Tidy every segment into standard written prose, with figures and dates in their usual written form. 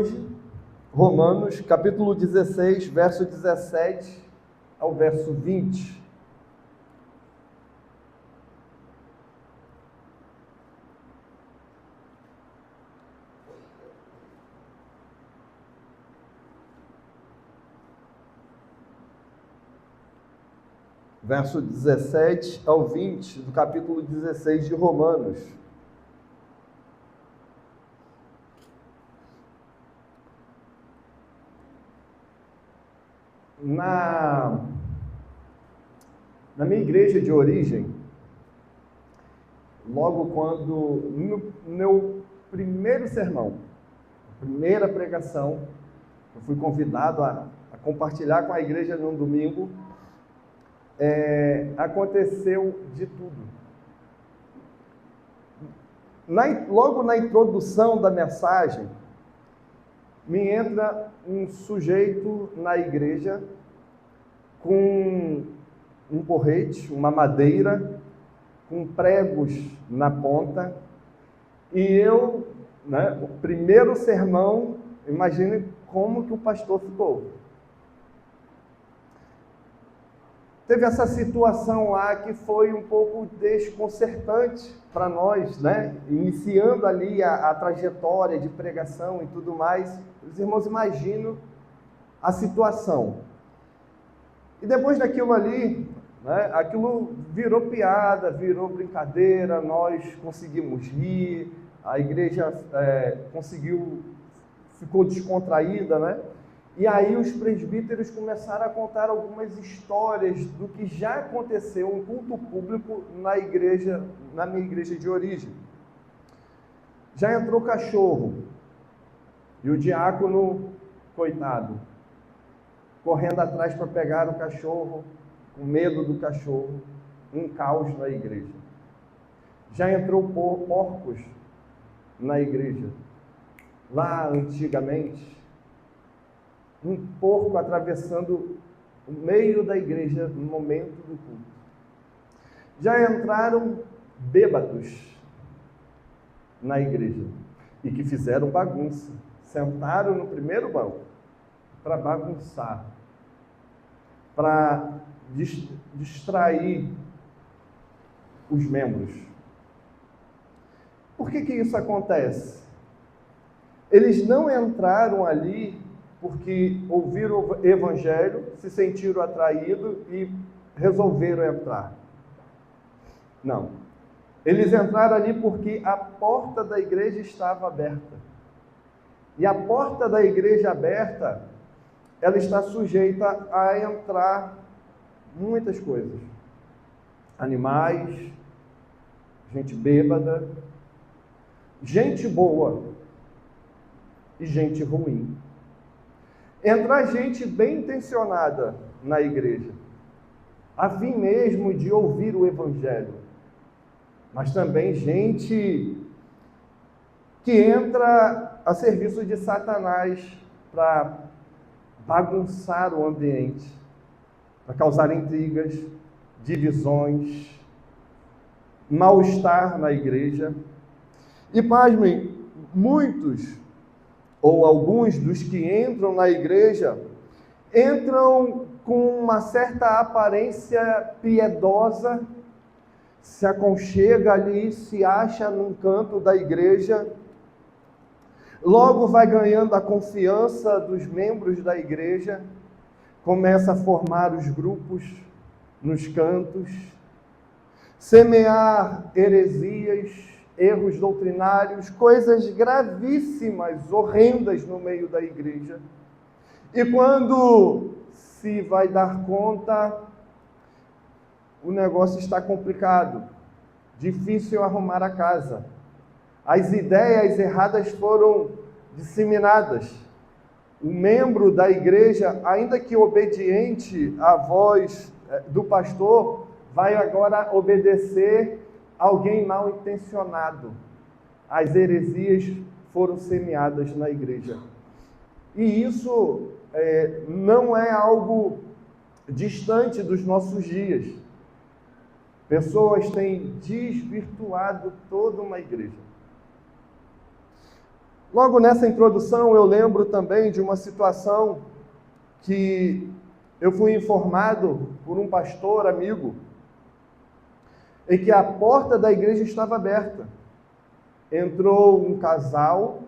hoje, Romanos, capítulo 16, verso 17 ao verso 20. Verso 17 ao 20 do capítulo 16 de Romanos. Na minha igreja de origem, logo quando, no meu primeiro sermão, primeira pregação, eu fui convidado a compartilhar com a igreja num domingo, aconteceu de tudo. Logo na introdução da mensagem, me entra um sujeito na igreja com um porrete, uma madeira, com pregos na ponta, e eu, o primeiro sermão, imagine como que o pastor ficou. Teve essa situação lá que foi um pouco desconcertante para nós, iniciando ali a trajetória de pregação e tudo mais. Os irmãos imaginam a situação. E depois daquilo ali, aquilo virou piada, virou brincadeira, nós conseguimos rir, a igreja ficou descontraída, E aí os presbíteros começaram a contar algumas histórias do que já aconteceu em culto público na minha igreja de origem. Já entrou cachorro, e o diácono, coitado, correndo atrás para pegar o cachorro, com medo do cachorro, um caos na igreja. Já entrou porcos na igreja. Lá antigamente, um porco atravessando o meio da igreja no momento do culto. Já entraram bêbados na igreja e que fizeram bagunça. Sentaram no primeiro banco para bagunçar, para distrair os membros. Por que isso acontece? Eles não entraram ali porque ouviram o evangelho, se sentiram atraídos e resolveram entrar. Não. Eles entraram ali porque a porta da igreja estava aberta. E a porta da igreja aberta, ela está sujeita a entrar muitas coisas. Animais, gente bêbada, gente boa e gente ruim. Entra gente bem intencionada na igreja, a fim mesmo de ouvir o evangelho, mas também gente que entra a serviço de Satanás para bagunçar o ambiente, para causar intrigas, divisões, mal-estar na igreja. E pasmem, muitos ou alguns dos que entram na igreja, entram com uma certa aparência piedosa, se aconchega ali, se acha num canto da igreja, logo vai ganhando a confiança dos membros da igreja, começa a formar os grupos nos cantos, semear heresias, erros doutrinários, coisas gravíssimas, horrendas no meio da igreja. E quando se vai dar conta, o negócio está complicado, difícil arrumar a casa. As ideias erradas foram disseminadas. O membro da igreja, ainda que obediente à voz do pastor, vai agora obedecer alguém mal intencionado. As heresias foram semeadas na igreja. E isso não é algo distante dos nossos dias. Pessoas têm desvirtuado toda uma igreja. Logo nessa introdução, eu lembro também de uma situação que eu fui informado por um pastor amigo, em que a porta da igreja estava aberta. Entrou um casal,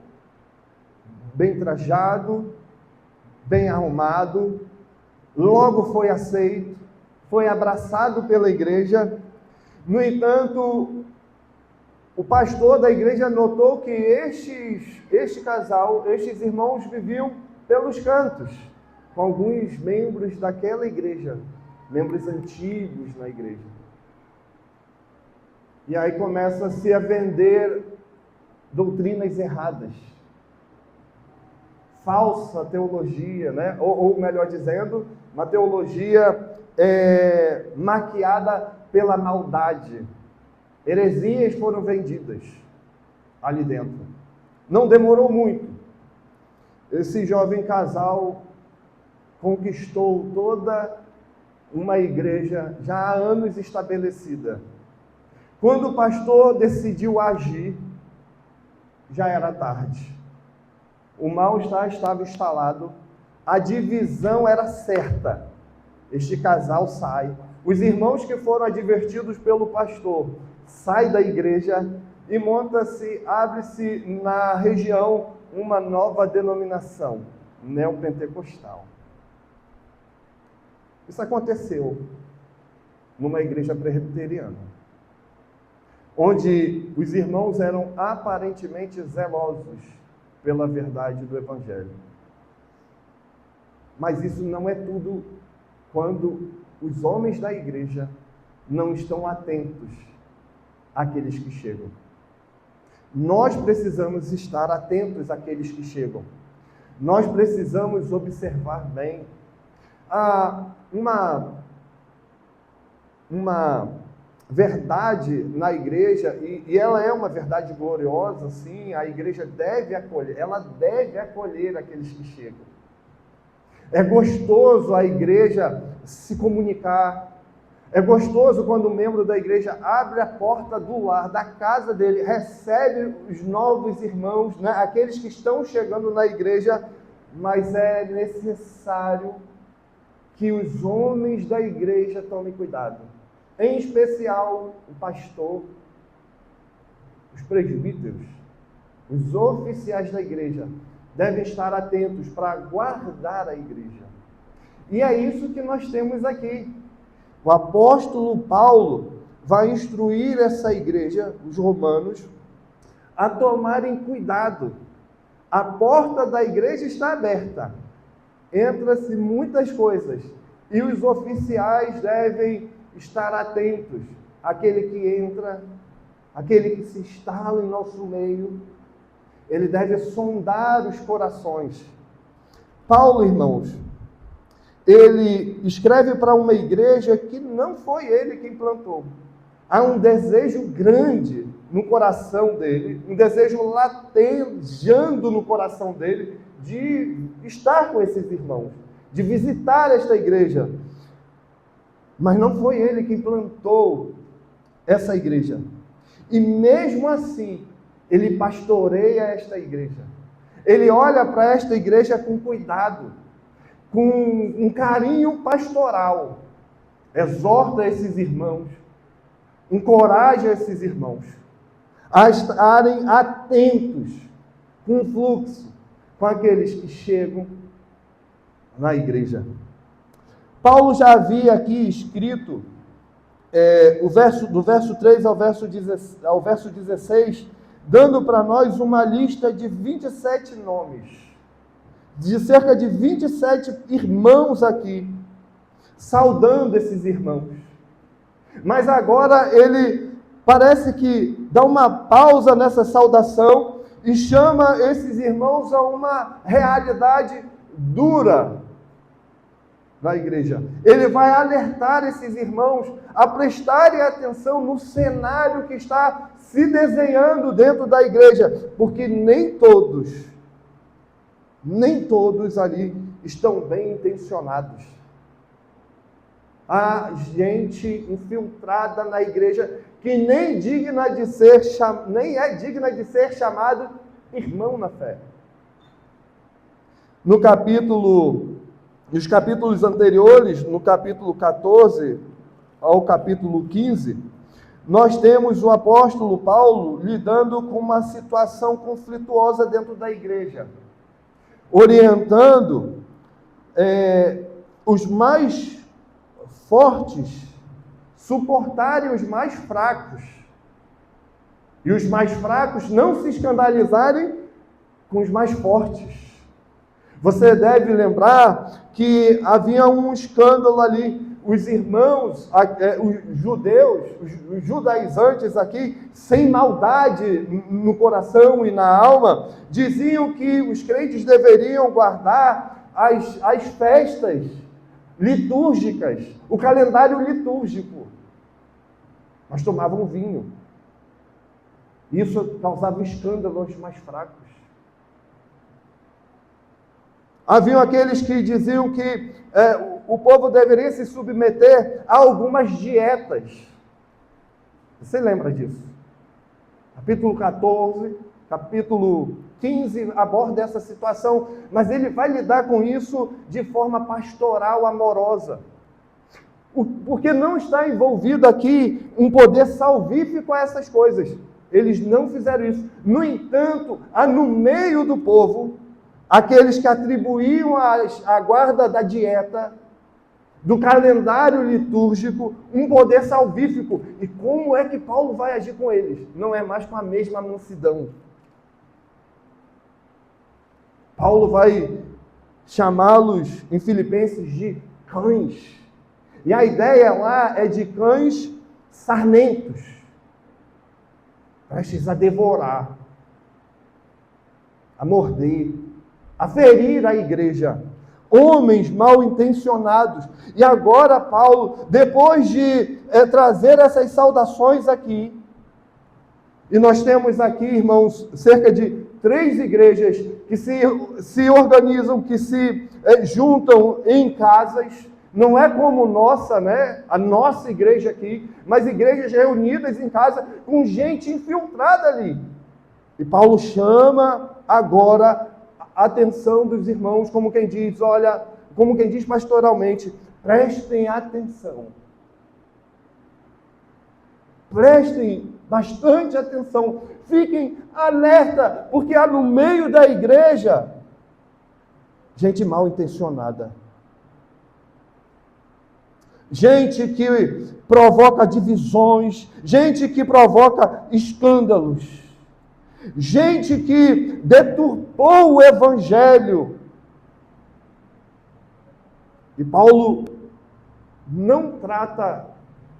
bem trajado, bem arrumado, logo foi aceito, foi abraçado pela igreja. No entanto, o pastor da igreja notou que este casal, estes irmãos viviam pelos cantos, com alguns membros daquela igreja, membros antigos na igreja. E aí começa-se a vender doutrinas erradas, falsa teologia, né? Ou melhor dizendo, uma teologia maquiada pela maldade. Heresias foram vendidas ali dentro. Não demorou muito. Esse jovem casal conquistou toda uma igreja já há anos estabelecida. Quando o pastor decidiu agir, já era tarde. O mal-estar estava instalado, a divisão era certa. Este casal sai. Os irmãos que foram advertidos pelo pastor saem da igreja e abre-se na região uma nova denominação, neopentecostal. Isso aconteceu numa igreja presbiteriana, onde os irmãos eram aparentemente zelosos pela verdade do Evangelho. Mas isso não é tudo quando os homens da igreja não estão atentos àqueles que chegam. Nós precisamos estar atentos àqueles que chegam. Nós precisamos observar bem. Uma verdade na igreja, e ela é uma verdade gloriosa, sim, a igreja deve acolher aqueles que chegam. É gostoso a igreja se comunicar, é gostoso quando o membro da igreja abre a porta do lar, da casa dele, recebe os novos irmãos, né, aqueles que estão chegando na igreja, mas é necessário que os homens da igreja tomem cuidado. Em especial, o pastor, os presbíteros, os oficiais da igreja, devem estar atentos para guardar a igreja. E é isso que nós temos aqui. O apóstolo Paulo vai instruir essa igreja, os romanos, a tomarem cuidado. A porta da igreja está aberta. Entra-se muitas coisas. E os oficiais devem estar atentos àquele que entra, aquele que se instala em nosso meio. Ele deve sondar os corações. Paulo, irmãos, ele escreve para uma igreja que não foi ele quem plantou. Há um desejo grande no coração dele, um desejo latejando no coração dele de estar com esses irmãos, de visitar esta igreja. Mas não foi ele quem plantou essa igreja. E mesmo assim, ele pastoreia esta igreja. Ele olha para esta igreja com cuidado, com um carinho pastoral. Exorta esses irmãos, encoraja esses irmãos a estarem atentos com o fluxo, com aqueles que chegam na igreja. Paulo já havia aqui escrito, do verso 3 ao verso 16, dando para nós uma lista de 27 nomes, de cerca de 27 irmãos aqui, saudando esses irmãos. Mas agora ele parece que dá uma pausa nessa saudação e chama esses irmãos a uma realidade dura da igreja. Ele vai alertar esses irmãos a prestarem atenção no cenário que está se desenhando dentro da igreja, porque nem todos ali estão bem intencionados. Há gente infiltrada na igreja que nem é digna de ser chamado irmão na fé. Nos capítulos anteriores, no capítulo 14 ao capítulo 15, nós temos o apóstolo Paulo lidando com uma situação conflituosa dentro da igreja, orientando os mais fortes suportarem os mais fracos, e os mais fracos não se escandalizarem com os mais fortes. Você deve lembrar que havia um escândalo ali. Os irmãos, os judeus, os judaizantes aqui, sem maldade no coração e na alma, diziam que os crentes deveriam guardar as festas litúrgicas, o calendário litúrgico. Mas tomavam vinho. Isso causava escândalo aos mais fracos. Haviam aqueles que diziam que o povo deveria se submeter a algumas dietas. Você lembra disso? Capítulo 14, capítulo 15 aborda essa situação, mas ele vai lidar com isso de forma pastoral, amorosa. Porque não está envolvido aqui um poder salvífico a essas coisas. Eles não fizeram isso. No entanto, há no meio do povo aqueles que atribuíam à guarda da dieta, do calendário litúrgico, um poder salvífico. E como é que Paulo vai agir com eles? Não é mais com a mesma mansidão. Paulo vai chamá-los em Filipenses de cães. E a ideia lá é de cães sarmentos, prestes a devorar, a morder, a ferir a igreja. Homens mal intencionados. E agora Paulo, depois de trazer essas saudações aqui, e nós temos aqui, irmãos, cerca de 3 igrejas que se organizam, que se juntam em casas. Não é como nossa, né? A nossa igreja aqui, mas igrejas reunidas em casa com gente infiltrada ali. E Paulo chama agora a atenção dos irmãos, como quem diz, olha, como quem diz pastoralmente, prestem atenção. Prestem bastante atenção. Fiquem alerta, porque há no meio da igreja gente mal intencionada. Gente que provoca divisões, gente que provoca escândalos, gente que deturpou o evangelho. E Paulo não trata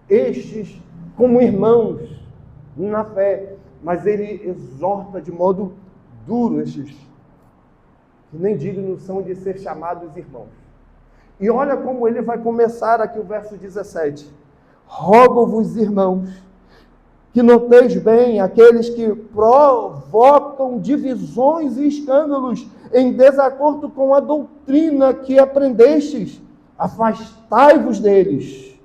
estes como irmãos na fé, mas ele exorta de modo duro estes que nem dignos são de ser chamados irmãos. E olha como ele vai começar aqui o verso 17. Rogo-vos, irmãos, que noteis bem aqueles que provocam divisões e escândalos em desacordo com a doutrina que aprendestes. Afastai-vos deles,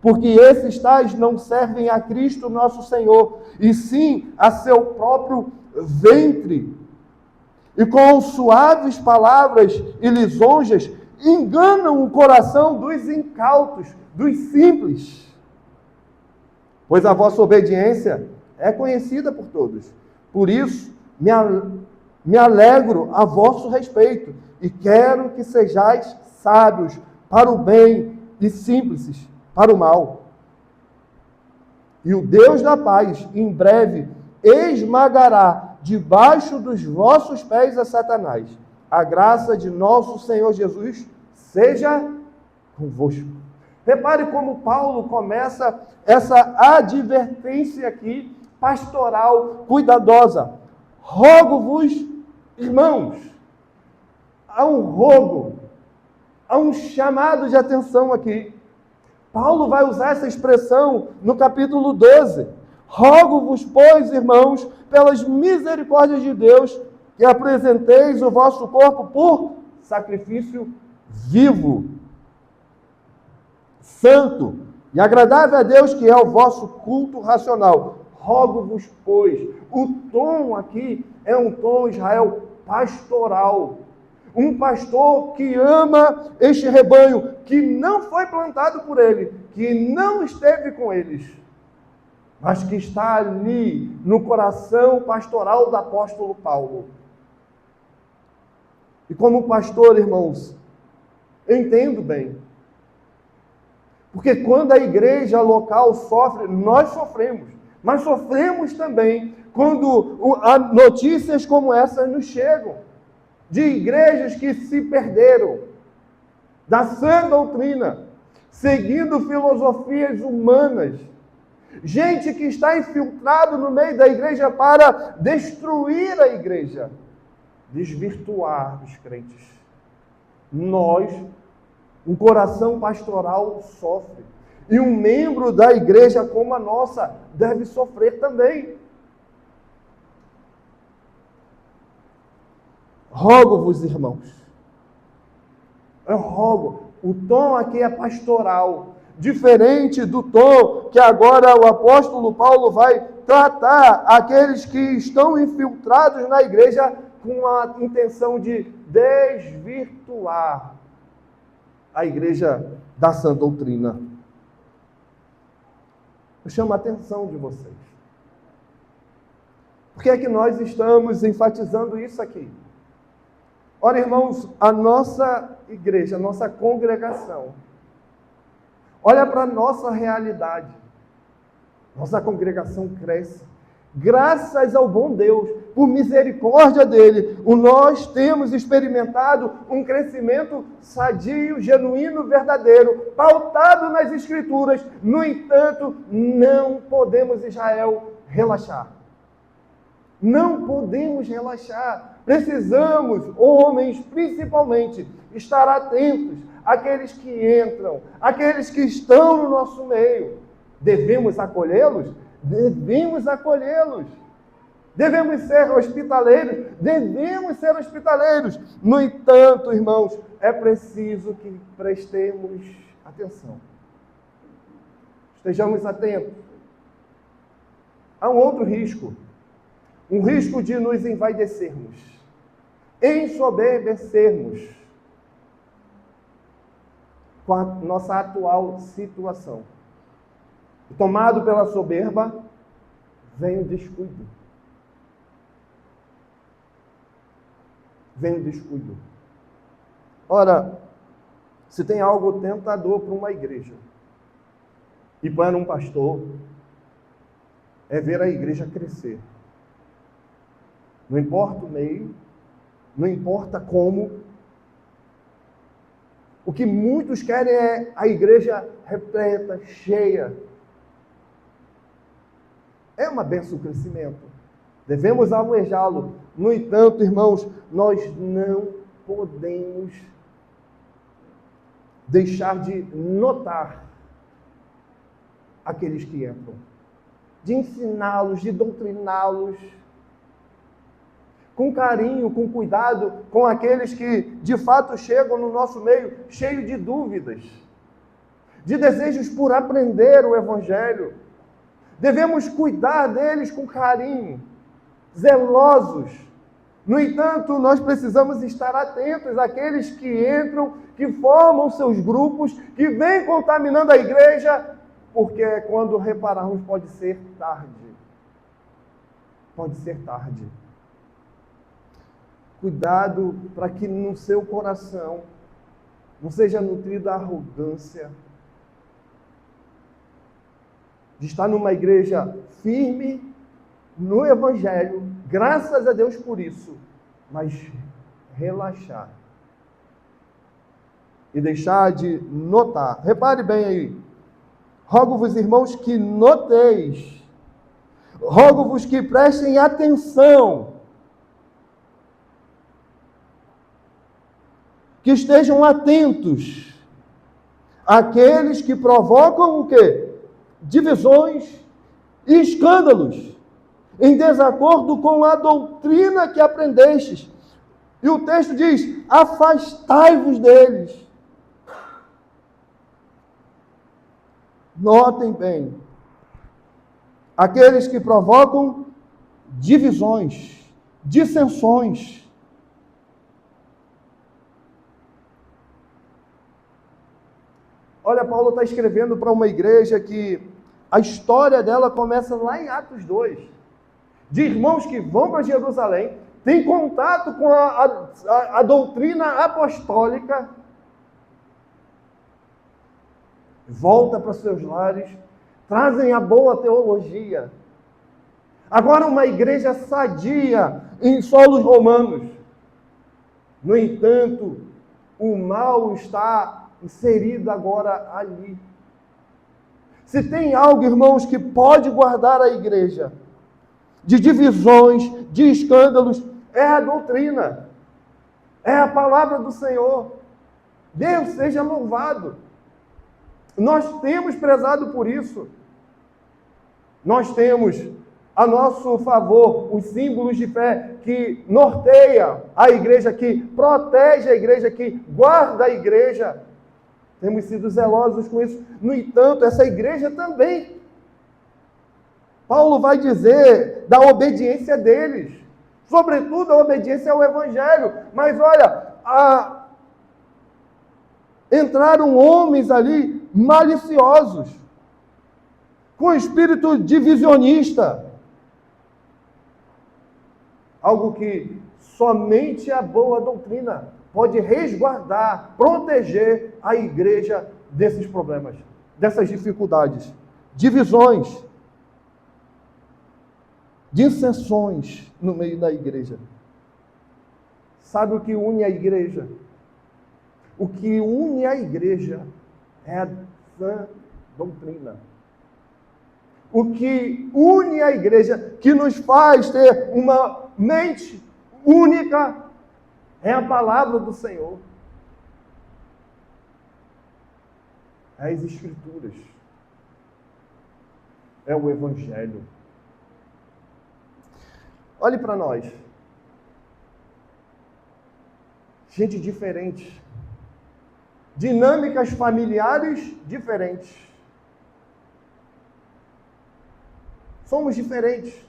porque esses tais não servem a Cristo nosso Senhor, e sim a seu próprio ventre. E com suaves palavras e lisonjas enganam o coração dos incautos, dos simples. Pois a vossa obediência é conhecida por todos. Por isso, me alegro a vosso respeito e quero que sejais sábios para o bem e simples para o mal. E o Deus da paz, em breve, esmagará debaixo dos vossos pés a Satanás. A graça de nosso Senhor Jesus seja convosco. Repare como Paulo começa essa advertência aqui, pastoral, cuidadosa. Rogo-vos, irmãos. Há um rogo, há um chamado de atenção aqui. Paulo vai usar essa expressão no capítulo 12. Rogo-vos, pois, irmãos, pelas misericórdias de Deus, que apresenteis o vosso corpo por sacrifício vivo, santo e agradável a Deus, que é o vosso culto racional. Rogo-vos, pois. O tom aqui é um tom, Israel, pastoral. Um pastor que ama este rebanho, que não foi plantado por ele, que não esteve com eles, mas que está ali no coração pastoral do apóstolo Paulo. E como pastor, irmãos, eu entendo bem. Porque quando a igreja local sofre, nós sofremos. Mas sofremos também quando notícias como essas nos chegam. De igrejas que se perderam da sã doutrina, seguindo filosofias humanas. Gente que está infiltrado no meio da igreja para destruir a igreja, desvirtuar os crentes. Nós, um coração pastoral sofre. E um membro da igreja como a nossa deve sofrer também. Rogo-vos, irmãos. Eu rogo. O tom aqui é pastoral. Diferente do tom que agora o apóstolo Paulo vai tratar aqueles que estão infiltrados na igreja com a intenção de desvirtuar a igreja da sã doutrina. Eu chamo a atenção de vocês. Por que é que nós estamos enfatizando isso aqui? Ora, irmãos, a nossa igreja, a nossa congregação, olha para a nossa realidade. Nossa congregação cresce. Graças ao bom Deus, por misericórdia dele, nós temos experimentado um crescimento sadio, genuíno, verdadeiro, pautado nas Escrituras. No entanto, não podemos, Israel, relaxar. Não podemos relaxar. Precisamos, homens principalmente, estar atentos àqueles que entram, àqueles que estão no nosso meio. Devemos acolhê-los? Devemos acolhê-los. Devemos ser hospitaleiros? Devemos ser hospitaleiros. No entanto, irmãos, é preciso que prestemos atenção. Estejamos atentos. Há um outro risco. Um risco de nos envaidecermos, ensoberbecermos com a nossa atual situação. Tomado pela soberba, vem o descuido. Vem o descuido. Ora, se tem algo tentador para uma igreja e para um pastor, é ver a igreja crescer. Não importa o meio, não importa como. O que muitos querem é a igreja repleta, cheia. É uma bênção o crescimento. Devemos almejá-lo. No entanto, irmãos, nós não podemos deixar de notar aqueles que entram, de ensiná-los, de doutriná-los, com carinho, com cuidado, com aqueles que de fato chegam no nosso meio cheio de dúvidas, de desejos por aprender o Evangelho. Devemos cuidar deles com carinho, zelosos. No entanto, nós precisamos estar atentos àqueles que entram, que formam seus grupos, que vêm contaminando a igreja, porque quando repararmos pode ser tarde. Pode ser tarde. Cuidado para que no seu coração não seja nutrida a arrogância de estar numa igreja firme no Evangelho, graças a Deus por isso, mas relaxar e deixar de notar. Repare bem aí. Rogo-vos, irmãos, que noteis. Rogo-vos que prestem atenção. Que estejam atentos àqueles que provocam o quê? Divisões e escândalos, em desacordo com a doutrina que aprendestes. E o texto diz: afastai-vos deles. Notem bem, aqueles que provocam divisões, dissensões. Olha, Paulo está escrevendo para uma igreja que a história dela começa lá em Atos 2, de irmãos que vão para Jerusalém, têm contato com a doutrina apostólica, volta para seus lares, trazem a boa teologia. Agora uma igreja sadia em solos romanos. No entanto, o mal está inserido agora ali. Se tem algo, irmãos, que pode guardar a igreja de divisões, de escândalos, é a doutrina, é a palavra do Senhor. Deus seja louvado. Nós temos prezado por isso. Nós temos a nosso favor os símbolos de fé que norteia a igreja, que protege a igreja, que guarda a igreja. Temos sido zelosos com isso. No entanto, essa igreja também. Paulo vai dizer da obediência deles, sobretudo a obediência ao Evangelho. Mas olha, entraram homens ali maliciosos, com espírito divisionista. Algo que somente a boa doutrina pode resguardar, proteger a igreja desses problemas, dessas dificuldades, divisões, dissensões no meio da igreja. Sabe o que une a igreja? O que une a igreja é a sã doutrina. O que une a igreja, que nos faz ter uma mente única, é a palavra do Senhor. É as Escrituras. É o Evangelho. Olhe para nós. Gente diferente. Dinâmicas familiares diferentes. Somos diferentes.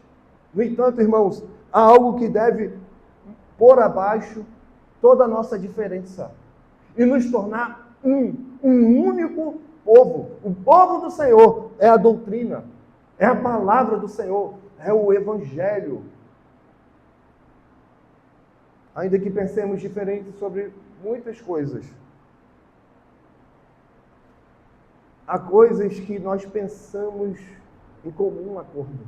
No entanto, irmãos, há algo que deve pôr abaixo toda a nossa diferença e nos tornar um único povo. O povo do Senhor é a doutrina, é a palavra do Senhor, é o Evangelho. Ainda que pensemos diferente sobre muitas coisas, há coisas que nós pensamos em comum acordo.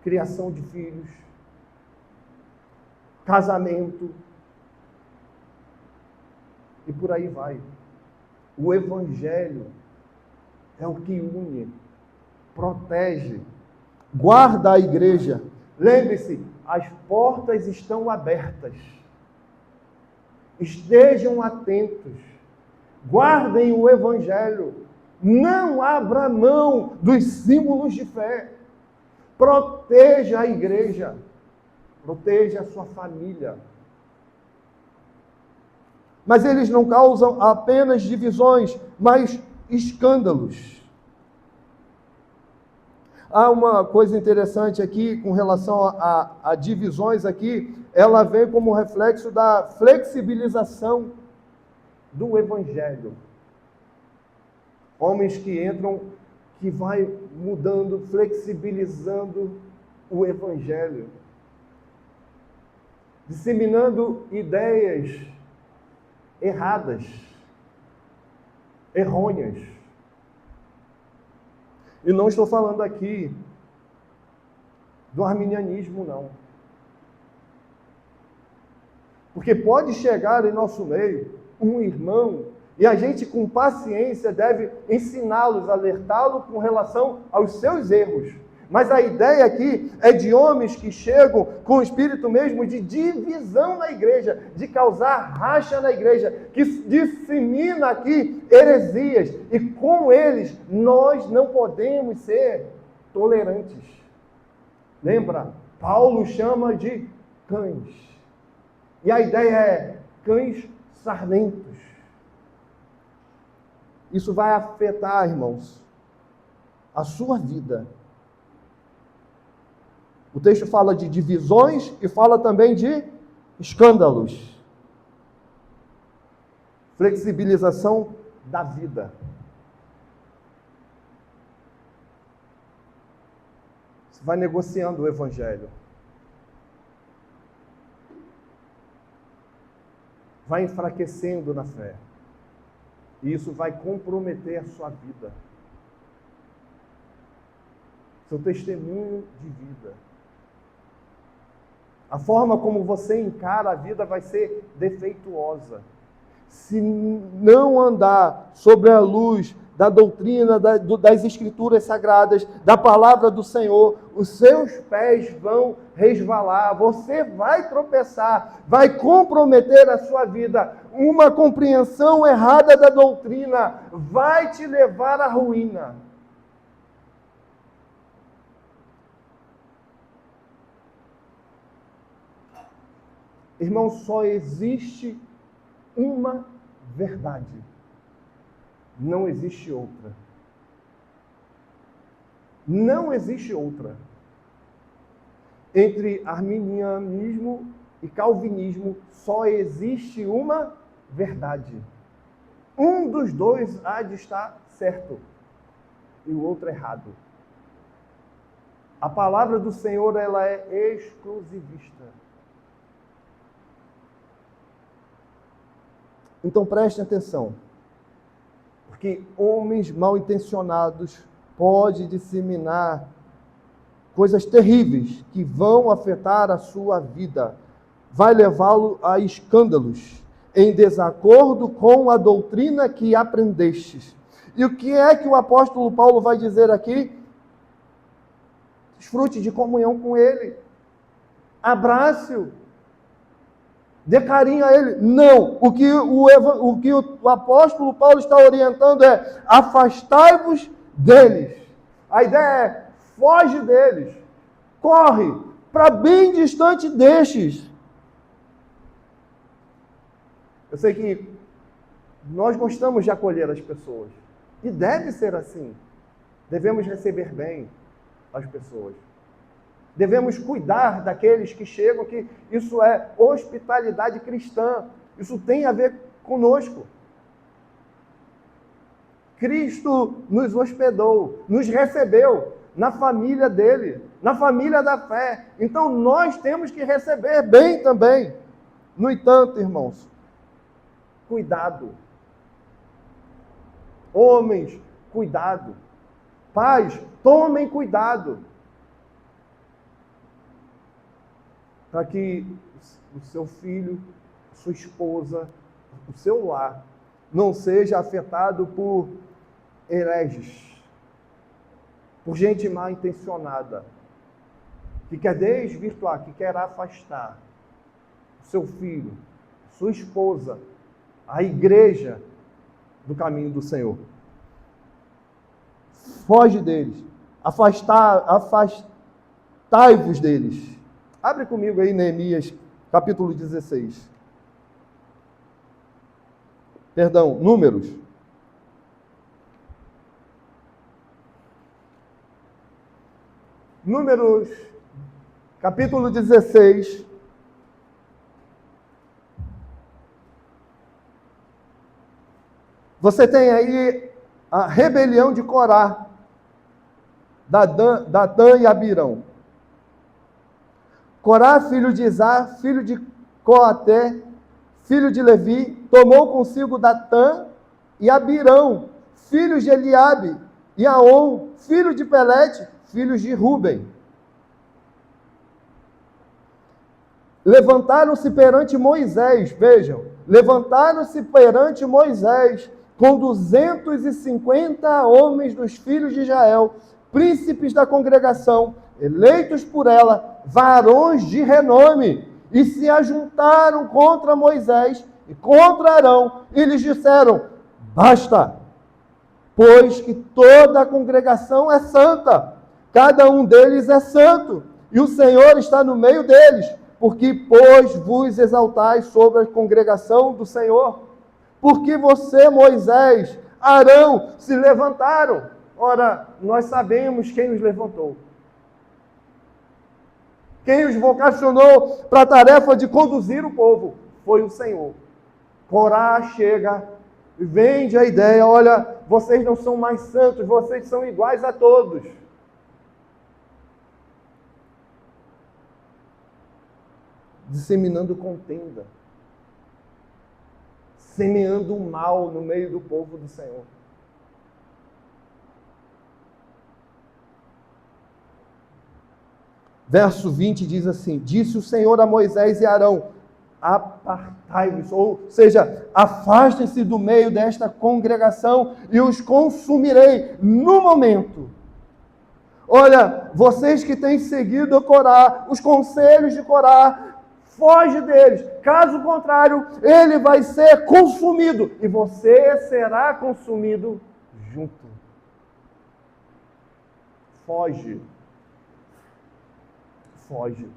Criação de filhos, casamento, e por aí vai. O Evangelho é o que une, protege, guarda a igreja. Lembre-se, as portas estão abertas. Estejam atentos. Guardem o Evangelho. Não abra mão dos símbolos de fé. Proteja a igreja. Proteja a sua família. Mas eles não causam apenas divisões, mas escândalos. Há uma coisa interessante aqui com relação a divisões aqui, ela vem como reflexo da flexibilização do Evangelho. Homens que entram, que vai mudando, flexibilizando o Evangelho, disseminando ideias erradas, errôneas. E não estou falando aqui do arminianismo, não. Porque pode chegar em nosso meio um irmão e a gente, com paciência, deve ensiná-los, alertá-lo com relação aos seus erros. Mas a ideia aqui é de homens que chegam com o espírito mesmo de divisão na igreja, de causar racha na igreja, que dissemina aqui heresias. E com eles nós não podemos ser tolerantes. Lembra? Paulo chama de cães. E a ideia é cães sarmentos. Isso vai afetar, irmãos, a sua vida. O texto fala de divisões e fala também de escândalos. Flexibilização da vida. Você vai negociando o evangelho. Vai enfraquecendo na fé. E isso vai comprometer a sua vida. Seu testemunho de vida. A forma como você encara a vida vai ser defeituosa. Se não andar sobre a luz da doutrina, das escrituras sagradas, da palavra do Senhor, os seus pés vão resvalar, você vai tropeçar, vai comprometer a sua vida. Uma compreensão errada da doutrina vai te levar à ruína. Irmão, só existe uma verdade. Não existe outra. Não existe outra. Entre arminianismo e calvinismo, só existe uma verdade. Um dos dois há de estar certo e o outro errado. A palavra do Senhor, ela é exclusivista. Então prestem atenção, porque homens mal intencionados podem disseminar coisas terríveis que vão afetar a sua vida, vai levá-lo a escândalos, em desacordo com a doutrina que aprendestes. E o que é que o apóstolo Paulo vai dizer aqui? Desfrute de comunhão com ele, abrace-o, dê carinho a ele. Não, o que o apóstolo Paulo está orientando é: afastai-vos deles. A ideia é: foge deles, corre para bem distante destes. Eu sei que nós gostamos de acolher as pessoas, e deve ser assim. Devemos receber bem as pessoas. Devemos cuidar daqueles que chegam, que isso é hospitalidade cristã. Isso tem a ver conosco. Cristo nos hospedou, nos recebeu na família dele, na família da fé. Então nós temos que receber bem também. No entanto, irmãos, cuidado. Homens, cuidado. Pais, tomem cuidado. Para que o seu filho, sua esposa, o seu lar, não seja afetado por hereges, por gente mal intencionada, que quer desvirtuar, que quer afastar o seu filho, sua esposa, a igreja do caminho do Senhor. Foge deles, afastai-vos deles. Abre comigo aí Neemias, capítulo 16. Perdão, Números. Números, capítulo 16. Você tem aí a rebelião de Corá, Datã e Abirão. Corá, filho de Izá, filho de Coaté, filho de Levi, tomou consigo Datã e Abirão, filhos de Eliabe, e Aon, filho de Pelete, filhos de Ruben. Levantaram-se perante Moisés, vejam, levantaram-se perante Moisés, com 250 homens dos filhos de Israel, príncipes da congregação, eleitos por ela, varões de renome, e se ajuntaram contra Moisés e contra Arão, e lhes disseram: basta, pois que toda a congregação é santa, cada um deles é santo, e o Senhor está no meio deles, porque, pois, vos exaltais sobre a congregação do Senhor, porque você, Moisés, Arão, se levantaram. Ora, nós sabemos quem os levantou. Quem os vocacionou para a tarefa de conduzir o povo foi o Senhor. Corá chega e vende a ideia, olha, vocês não são mais santos, vocês são iguais a todos. Disseminando contenda. Semeando o mal no meio do povo do Senhor. Verso 20 diz assim: disse o Senhor a Moisés e Arão, apartai-vos, ou seja, afastem-se do meio desta congregação e os consumirei no momento. Olha, vocês que têm seguido Corá, os conselhos de Corá, foge deles. Caso contrário, ele vai ser consumido e você será consumido junto. Foge. Foge.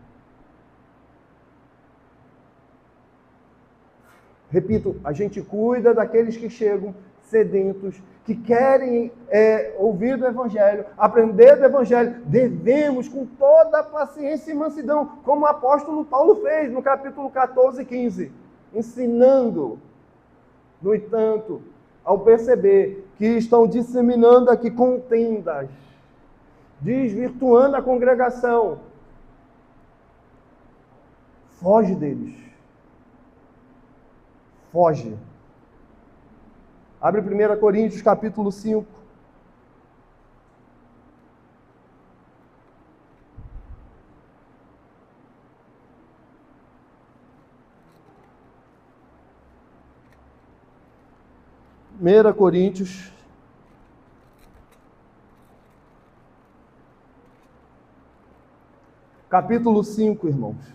Repito, a gente cuida daqueles que chegam sedentos, que querem ouvir do Evangelho, aprender do Evangelho. Devemos, com toda a paciência e mansidão, como o apóstolo Paulo fez no capítulo 14 e 15, ensinando. No entanto, ao perceber que estão disseminando aqui contendas, desvirtuando a congregação, foge deles. Foge. Abre 1 Coríntios capítulo 5. Primeira Coríntios capítulo 5, irmãos.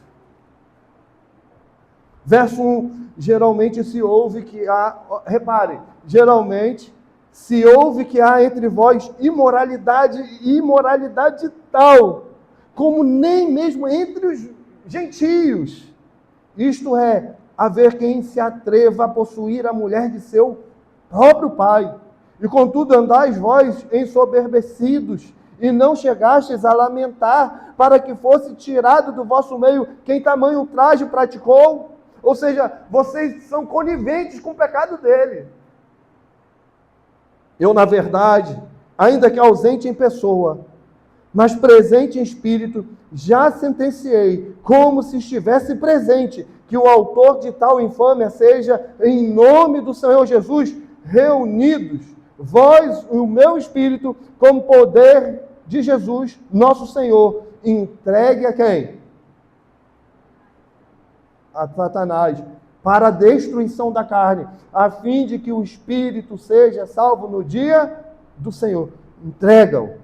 Verso 1, geralmente se ouve que há, repare, geralmente se ouve que há entre vós imoralidade tal, como nem mesmo entre os gentios. Isto é, haver quem se atreva a possuir a mulher de seu próprio pai. E contudo andais vós ensoberbecidos, e não chegastes a lamentar para que fosse tirado do vosso meio quem tamanho ultraje praticou. Ou seja, vocês são coniventes com o pecado dele. Eu, na verdade, ainda que ausente em pessoa, mas presente em espírito, já sentenciei, como se estivesse presente, que o autor de tal infâmia seja, em nome do Senhor Jesus, reunidos, vós e o meu espírito, como poder de Jesus, nosso Senhor, entregue a quem? A Satanás, para a destruição da carne, a fim de que o espírito seja salvo no dia do Senhor. Entrega-o.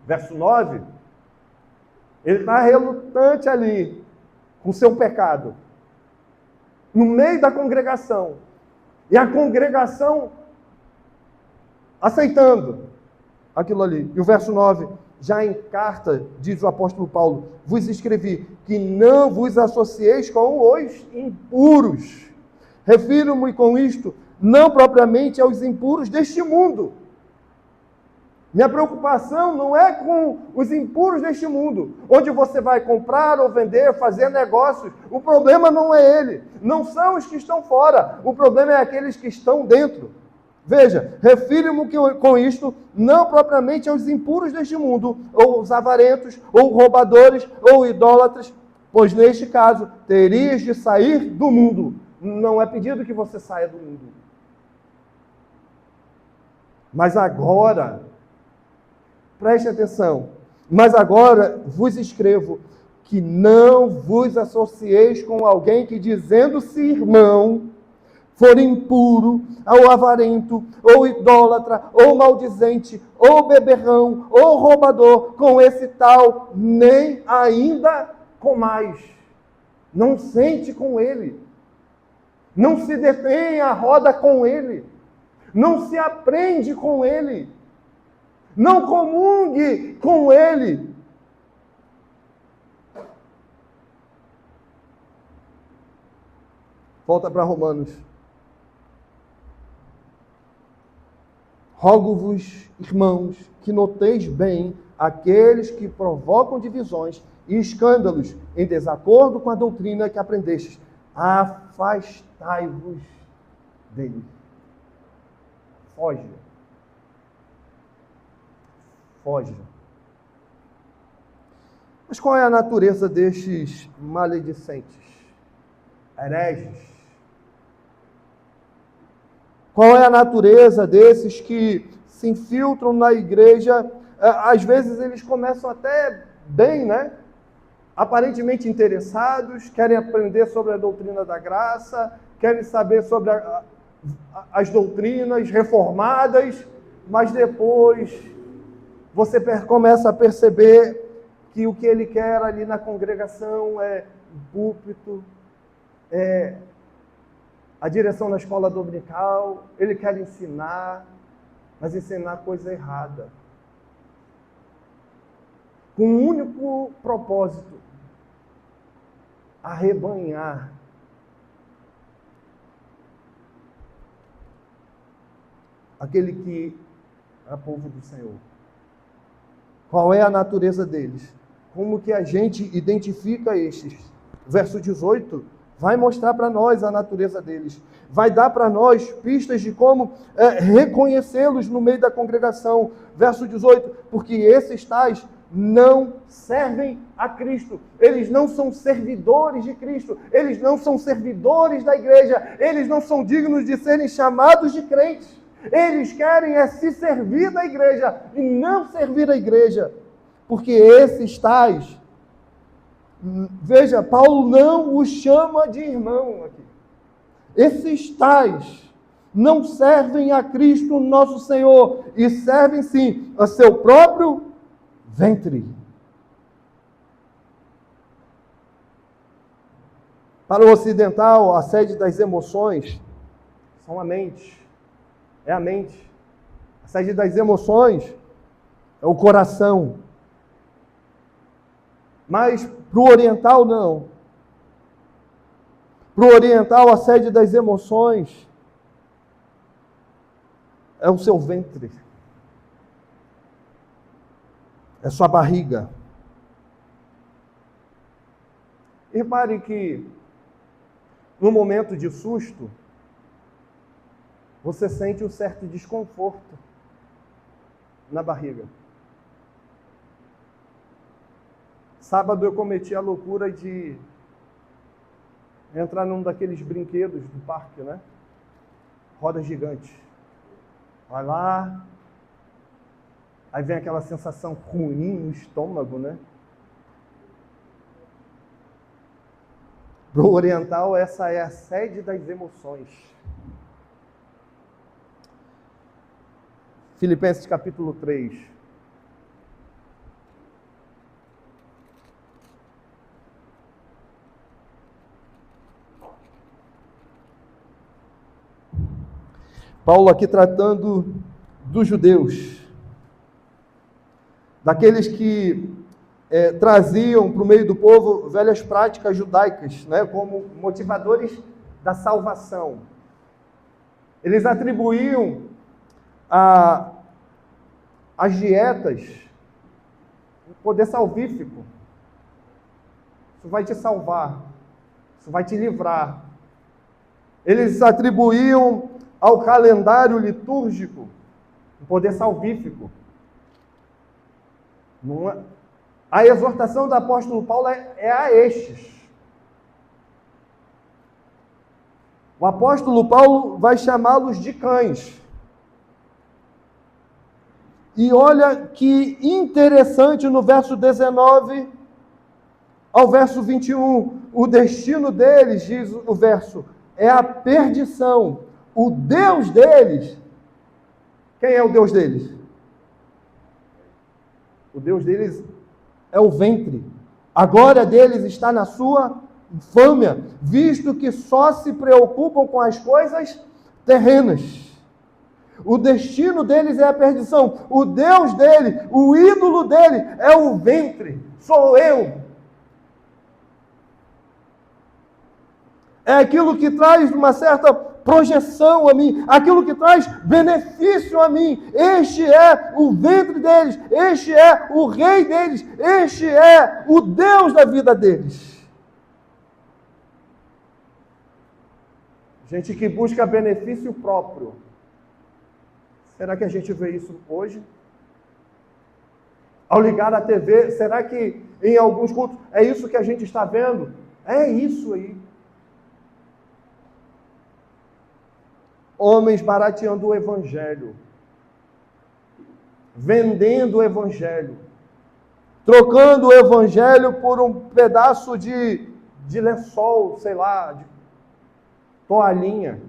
Verso 9, ele está relutante ali, com seu pecado, no meio da congregação, e a congregação aceitando aquilo ali. E o verso 9, já em carta, diz o apóstolo Paulo, vos escrevi que não vos associeis com os impuros. Refiro-me com isto, não propriamente aos impuros deste mundo. Minha preocupação não é com os impuros deste mundo, onde você vai comprar ou vender, fazer negócios. O problema não é ele, não são os que estão fora, o problema é aqueles que estão dentro. Veja, refiro-me com isto não propriamente aos impuros deste mundo, ou os avarentos, ou roubadores, ou idólatras, pois neste caso terias de sair do mundo. Não é pedido que você saia do mundo. Mas agora, preste atenção, mas agora vos escrevo que não vos associeis com alguém que, dizendo-se irmão, for impuro, ou avarento, ou idólatra, ou maldizente, ou beberrão, ou roubador, com esse tal, nem ainda comais. Não sente com ele. Não se detém à roda com ele. Não se aprende com ele. Não comungue com ele. Volta para Romanos. Rogo-vos, irmãos, que noteis bem aqueles que provocam divisões e escândalos em desacordo com a doutrina que aprendestes. Afastai-vos deles. Foge. Foge. Mas qual é a natureza destes maledicentes, hereges? Qual é a natureza desses que se infiltram na igreja? Às vezes eles começam até bem, né? Aparentemente interessados, querem aprender sobre a doutrina da graça, querem saber sobre as doutrinas reformadas, mas depois você começa a perceber que o que ele quer ali na congregação é o púlpito, é a direção na escola dominical, ele quer ensinar, mas ensinar coisa errada. Com um único propósito: arrebanhar. Aquele que é povo do Senhor. Qual é a natureza deles? Como que a gente identifica estes? Verso 18 vai mostrar para nós a natureza deles. Vai dar para nós pistas de como reconhecê-los no meio da congregação. Verso 18, porque esses tais não servem a Cristo. Eles não são servidores de Cristo. Eles não são servidores da igreja. Eles não são dignos de serem chamados de crentes. Eles querem se servir da igreja e não servir a igreja. Porque esses tais, veja, Paulo não os chama de irmão aqui. Esses tais não servem a Cristo nosso Senhor e servem sim a seu próprio ventre. Para o ocidental, a sede das emoções são a mente. É a mente. A sede das emoções é o coração. Mas para o oriental, não. Para o oriental, a sede das emoções é o seu ventre. É sua barriga. E repare que, no momento de susto, você sente um certo desconforto na barriga. Sábado eu cometi a loucura de entrar num daqueles brinquedos do parque, né? Roda gigante. Vai lá, aí vem aquela sensação ruim no estômago, né? Para o oriental, essa é a sede das emoções. Filipenses capítulo 3. Paulo aqui tratando dos judeus, daqueles que traziam para o meio do povo velhas práticas judaicas, né, como motivadores da salvação. Eles atribuíam as dietas o poder salvífico. Isso vai te salvar, isso vai te livrar. Eles atribuíam ao calendário litúrgico o poder salvífico. A exortação do apóstolo Paulo é a estes. O apóstolo Paulo vai chamá-los de cães. E olha que interessante no verso 19 ao verso 21. O destino deles, diz o verso, é a perdição. O Deus deles, quem é o Deus deles? O Deus deles é o ventre. A glória deles está na sua infâmia, visto que só se preocupam com as coisas terrenas. O destino deles é a perdição. O Deus dele, o ídolo dele é o ventre. Sou eu. É aquilo que traz uma certa projeção a mim, aquilo que traz benefício a mim. Este é o ventre deles, este é o rei deles, este é o Deus da vida deles. Gente que busca benefício próprio. Será que a gente vê isso hoje? Ao ligar a TV, será que em alguns cultos é isso que a gente está vendo? É isso aí. Homens barateando o Evangelho, vendendo o Evangelho, trocando o Evangelho por um pedaço de lençol, sei lá, de toalhinha.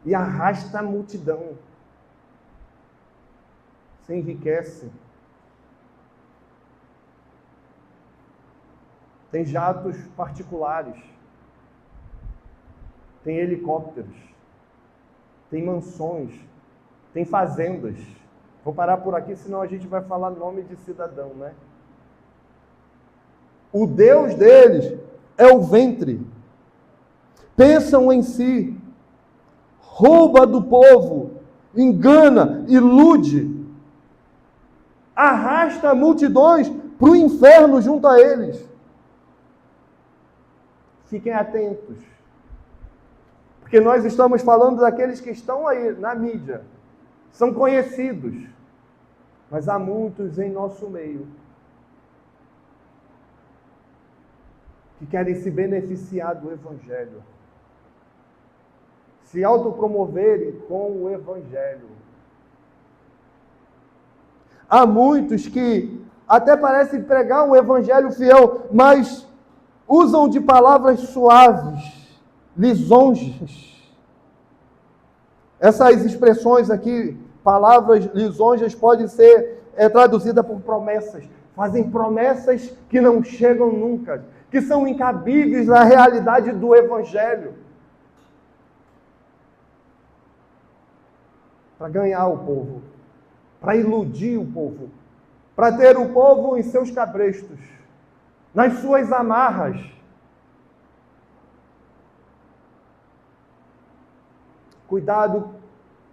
E arrasta a multidão. Se enriquece. Tem jatos particulares. Tem helicópteros. Tem mansões. Tem fazendas. Vou parar por aqui, senão a gente vai falar nome de cidadão, né? O Deus deles é o ventre. Pensam em si. Rouba do povo. Engana, ilude. Arrasta multidões para o inferno junto a eles. Fiquem atentos. Porque nós estamos falando daqueles que estão aí na mídia. São conhecidos. Mas há muitos em nosso meio que querem se beneficiar do Evangelho. Se autopromoverem com o Evangelho. Há muitos que até parecem pregar um Evangelho fiel, mas usam de palavras suaves, lisonjas. Essas expressões aqui, palavras lisonjas, podem ser traduzidas por promessas. Fazem promessas que não chegam nunca, que são incabíveis na realidade do Evangelho. Para ganhar o povo, para iludir o povo, para ter o povo em seus cabrestos, nas suas amarras. Cuidado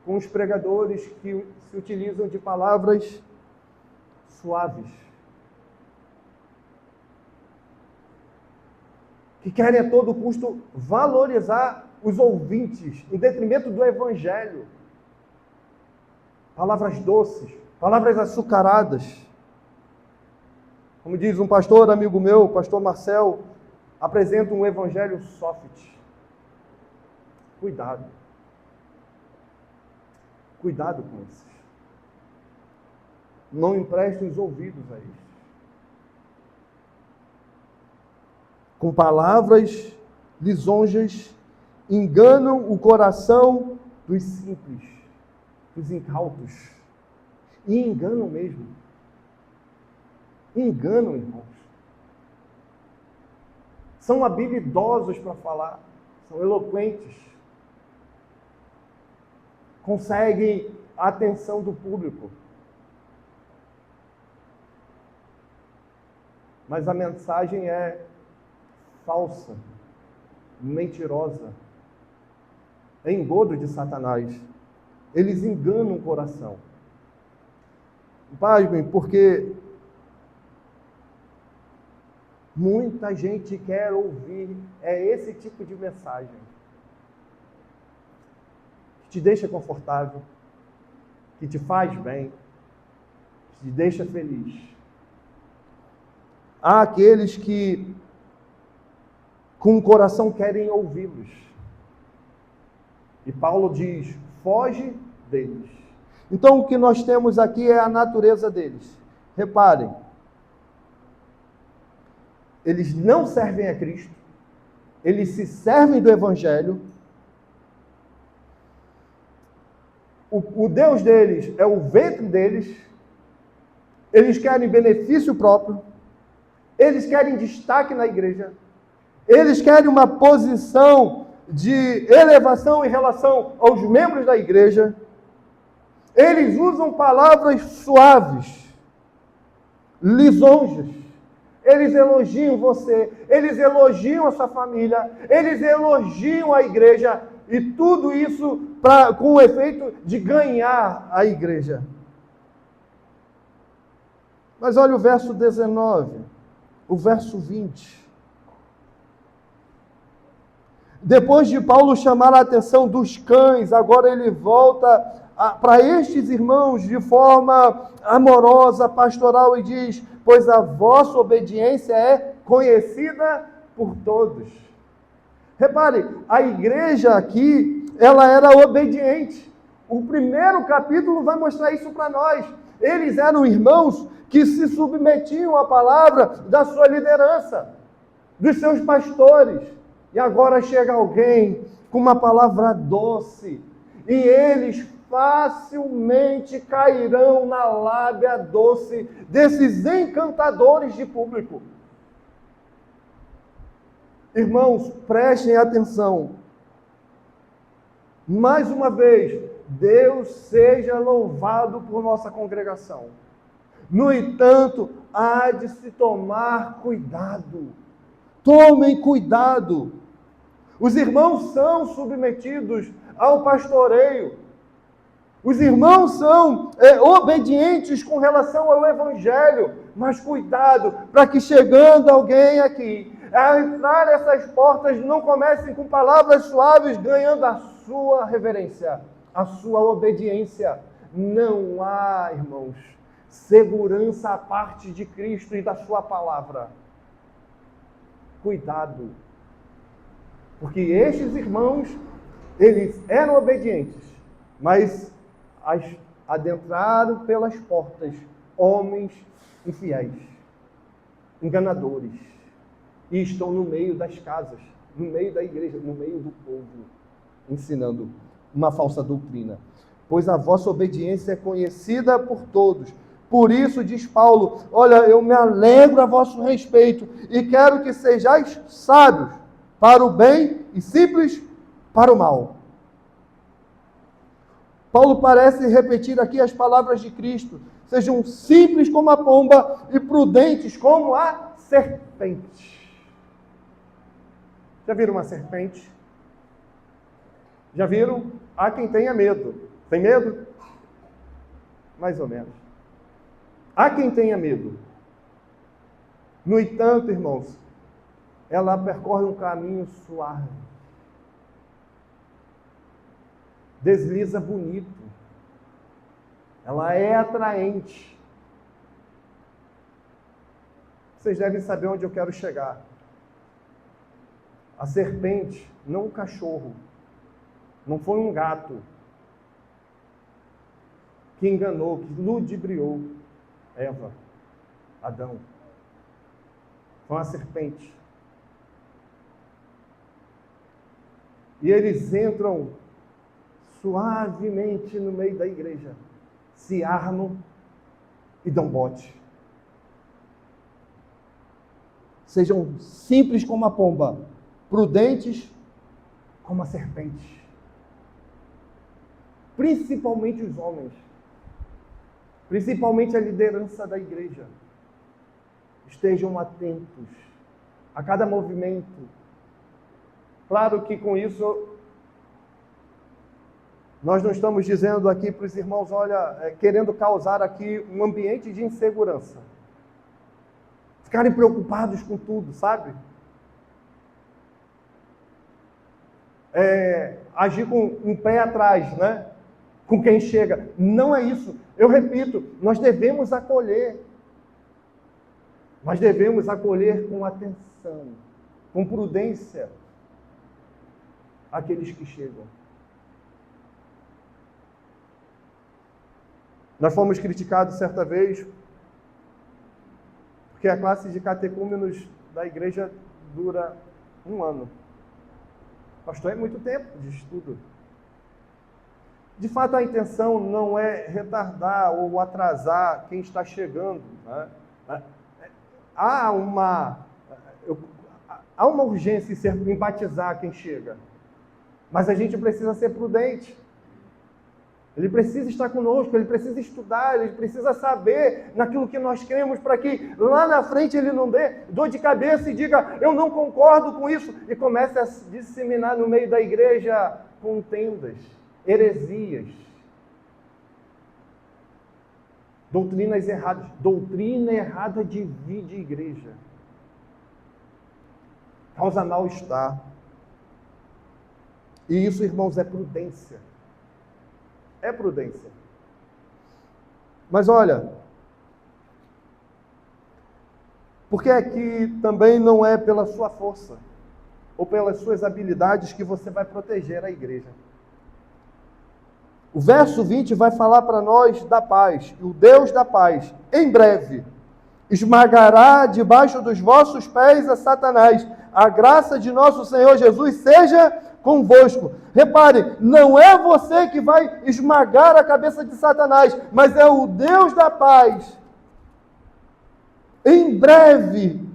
com os pregadores que se utilizam de palavras suaves, que querem a todo custo valorizar os ouvintes em detrimento do Evangelho. Palavras doces, palavras açucaradas. Como diz um pastor amigo meu, o pastor Marcel, apresenta um evangelho soft. Cuidado. Cuidado com esses. Não empreste os ouvidos a eles. Com palavras lisonjas, enganam o coração dos simples, dos incautos. E enganam mesmo. Enganam, irmãos. São habilidosos para falar, são eloquentes. Conseguem a atenção do público. Mas a mensagem é falsa, mentirosa. É engodo de Satanás. Eles enganam o coração. Pasmem, porque muita gente quer ouvir esse tipo de mensagem. Que te deixa confortável, que te faz bem, que te deixa feliz. Há aqueles que com o coração querem ouvi-los. E Paulo diz, foge deles. Então o que nós temos aqui é a natureza deles. Reparem, eles não servem a Cristo, eles se servem do Evangelho. O Deus deles é o ventre deles, eles querem benefício próprio, eles querem destaque na igreja, eles querem uma posição de elevação em relação aos membros da igreja. Eles usam palavras suaves, lisonjas, Eles elogiam você, eles elogiam a sua família, eles elogiam a igreja, e tudo isso com o efeito de ganhar a igreja. Mas olha o verso 19, o verso 20. Depois de Paulo chamar a atenção dos cães, agora ele volta para estes irmãos de forma amorosa, pastoral, e diz: pois a vossa obediência é conhecida por todos. Repare, a igreja aqui, ela era obediente. O primeiro capítulo vai mostrar isso para nós. Eles eram irmãos que se submetiam à palavra da sua liderança, dos seus pastores. E agora chega alguém com uma palavra doce, e eles facilmente cairão na lábia doce desses encantadores de público. Irmãos, prestem atenção. Mais uma vez, Deus seja louvado por nossa congregação. No entanto, há de se tomar cuidado. Tomem cuidado. Os irmãos são submetidos ao pastoreio. Os irmãos são obedientes com relação ao evangelho. Mas cuidado, para que chegando alguém aqui, a entrar nessas portas, não comecem com palavras suaves, ganhando a sua reverência, a sua obediência. Não há, irmãos, segurança à parte de Cristo e da sua palavra. Cuidado, porque estes irmãos, eles eram obedientes, mas adentraram pelas portas homens infiéis, enganadores, e estão no meio das casas, no meio da igreja, no meio do povo, ensinando uma falsa doutrina. Pois a vossa obediência é conhecida por todos. Por isso, diz Paulo, olha, eu me alegro a vosso respeito e quero que sejais sábios para o bem e simples para o mal. Paulo parece repetir aqui as palavras de Cristo. Sejam simples como a pomba e prudentes como a serpente. Já viram uma serpente? Já viram? Há quem tenha medo. Tem medo? Mais ou menos. Há quem tenha medo. No entanto, irmãos, ela percorre um caminho suave. Desliza bonito. Ela é atraente. Vocês devem saber onde eu quero chegar. A serpente, não um cachorro, não foi um gato que enganou, que ludibriou Eva, Adão. Foi uma serpente. E eles entram suavemente no meio da igreja, se armam e dão bote. Sejam simples como a pomba, prudentes como a serpente. Principalmente os homens, principalmente a liderança da igreja. Estejam atentos a cada movimento. Claro que com isso, nós não estamos dizendo aqui para os irmãos, olha, querendo causar aqui um ambiente de insegurança. Ficarem preocupados com tudo, sabe? Agir com um pé atrás, né? Com quem chega. Não é isso. Eu repito, nós devemos acolher. Mas devemos acolher com atenção, com prudência, aqueles que chegam. Nós fomos criticados certa vez, porque a classe de catecúmenos da igreja dura 1 ano. Pastor, é muito tempo de estudo. De fato, a intenção não é retardar ou atrasar quem está chegando, né? Há uma urgência em batizar quem chega, mas a gente precisa ser prudente. Ele precisa estar conosco, ele precisa estudar, ele precisa saber naquilo que nós cremos, para que lá na frente ele não dê dor de cabeça e diga, eu não concordo com isso, e comece a se disseminar no meio da igreja contendas, heresias, doutrinas erradas. Doutrina errada divide igreja, causa mal-estar. E isso, irmãos, é prudência. É prudência. Mas olha, porque aqui também não é pela sua força ou pelas suas habilidades que você vai proteger a igreja. O verso 20 vai falar para nós da paz. E o Deus da paz, em breve, esmagará debaixo dos vossos pés a Satanás. A graça de nosso Senhor Jesus seja convosco. Repare, não é você que vai esmagar a cabeça de Satanás, mas é o Deus da paz. Em breve,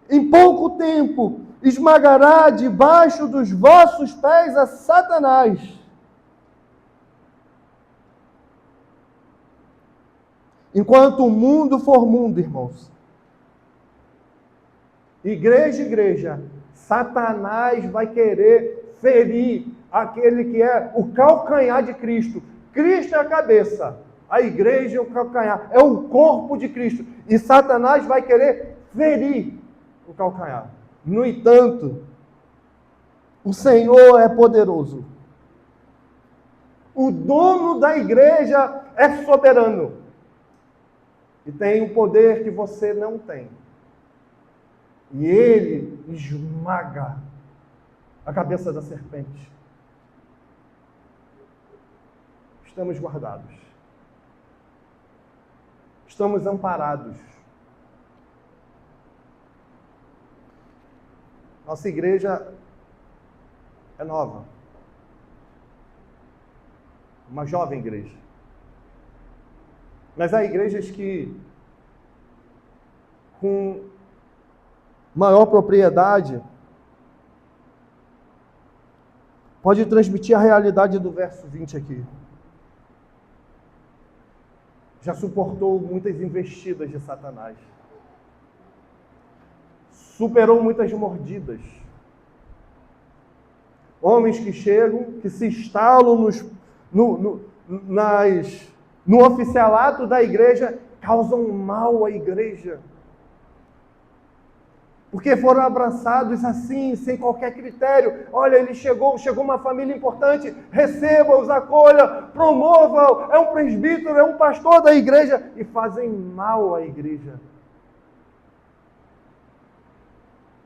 em pouco tempo, esmagará debaixo dos vossos pés a Satanás. Enquanto o mundo for mundo, irmãos, igreja, Satanás vai querer ferir aquele que é o calcanhar de Cristo. Cristo é a cabeça, a igreja é o calcanhar, é o corpo de Cristo. E Satanás vai querer ferir o calcanhar. No entanto, o Senhor é poderoso. O dono da igreja é soberano. E tem um poder que você não tem. E ele esmaga a cabeça da serpente. Estamos guardados. Estamos amparados. Nossa igreja é nova. Uma jovem igreja. Mas há igrejas que, com maior propriedade, pode transmitir a realidade do verso 20 aqui. Já suportou muitas investidas de Satanás. Superou muitas mordidas. Homens que chegam, que se instalam no oficialato da igreja, causam mal à igreja. Porque foram abraçados assim, sem qualquer critério. Olha, ele chegou uma família importante, receba-os, acolha, promova, é um presbítero, é um pastor da igreja, e fazem mal à igreja.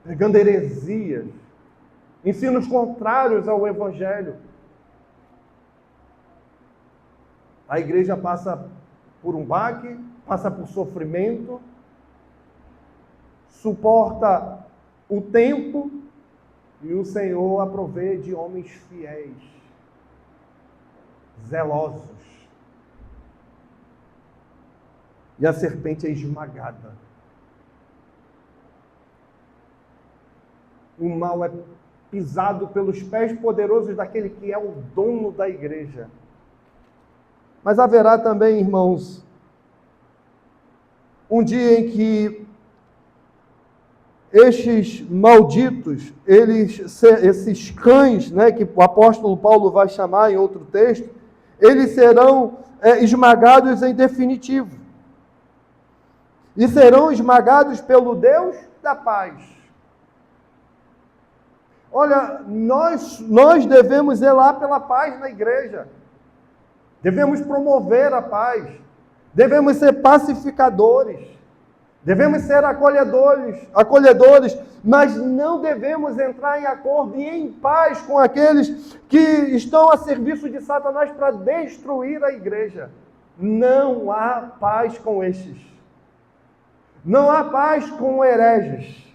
Pregando heresias, ensinos contrários ao evangelho. A igreja passa por um baque, passa por sofrimento, suporta o tempo, e o Senhor a provê de homens fiéis, zelosos. E a serpente é esmagada. O mal é pisado pelos pés poderosos daquele que é o dono da igreja. Mas haverá também, irmãos, um dia em que estes malditos, esses cães, né, que o apóstolo Paulo vai chamar em outro texto, eles serão esmagados em definitivo. E serão esmagados pelo Deus da paz. Olha, nós devemos zelar pela paz na igreja. Devemos promover a paz. Devemos ser pacificadores. Devemos ser acolhedores, mas não devemos entrar em acordo e em paz com aqueles que estão a serviço de Satanás para destruir a igreja. Não há paz com estes. Não há paz com hereges.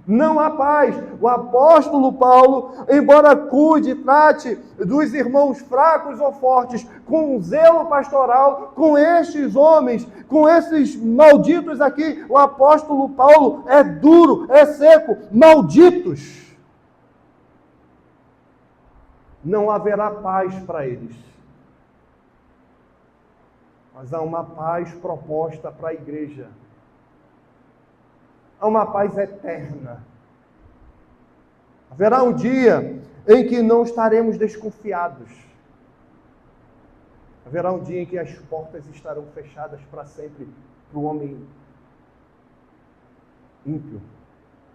Não há paz. O apóstolo Paulo, embora cuide e trate dos irmãos fracos ou fortes, com zelo pastoral, com estes homens, com esses malditos aqui, o apóstolo Paulo é duro, é seco, malditos. Não haverá paz para eles. mas há uma paz proposta para a igreja. Há uma paz eterna. Haverá um dia em que não estaremos desconfiados. Haverá um dia em que as portas estarão fechadas para sempre para o homem ímpio,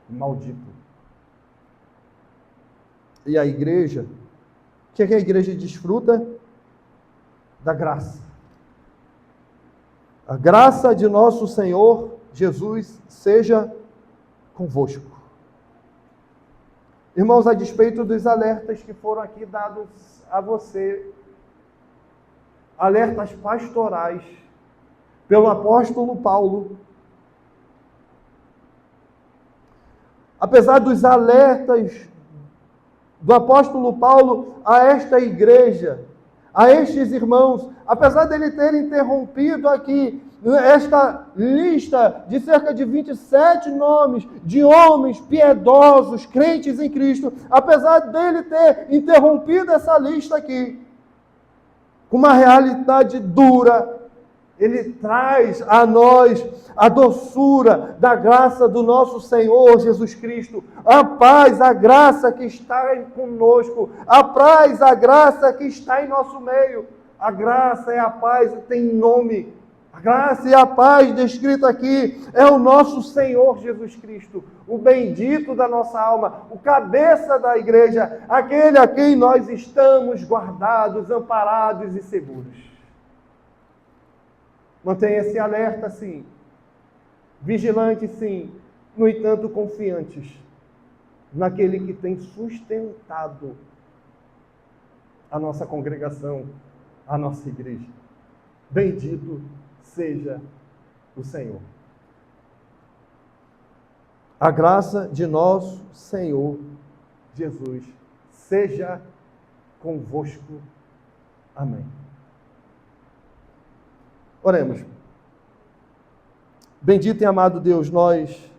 maldito. E a igreja, o que é que a igreja desfruta? Da graça. A graça de nosso Senhor Jesus seja convosco. Irmãos, a despeito dos alertas que foram aqui dados a você, alertas pastorais, pelo apóstolo Paulo, apesar dos alertas do apóstolo Paulo a esta igreja, a estes irmãos, apesar dele ter interrompido aqui esta lista de cerca de 27 nomes de homens piedosos, crentes em Cristo, apesar dele ter interrompido essa lista aqui, com uma realidade dura, ele traz a nós a doçura da graça do nosso Senhor Jesus Cristo, a paz, a graça que está conosco, a paz, a graça que está em nosso meio. A graça e a paz tem nome. A graça e a paz descrita aqui é o nosso Senhor Jesus Cristo, o bendito da nossa alma, o cabeça da igreja, aquele a quem nós estamos guardados, amparados e seguros. Mantenha-se alerta, sim. Vigilante, sim. No entanto, confiantes naquele que tem sustentado a nossa congregação, a nossa igreja. Bendito seja o Senhor. A graça de nosso Senhor Jesus seja convosco. Amém. Oremos. Bendito e amado Deus, nós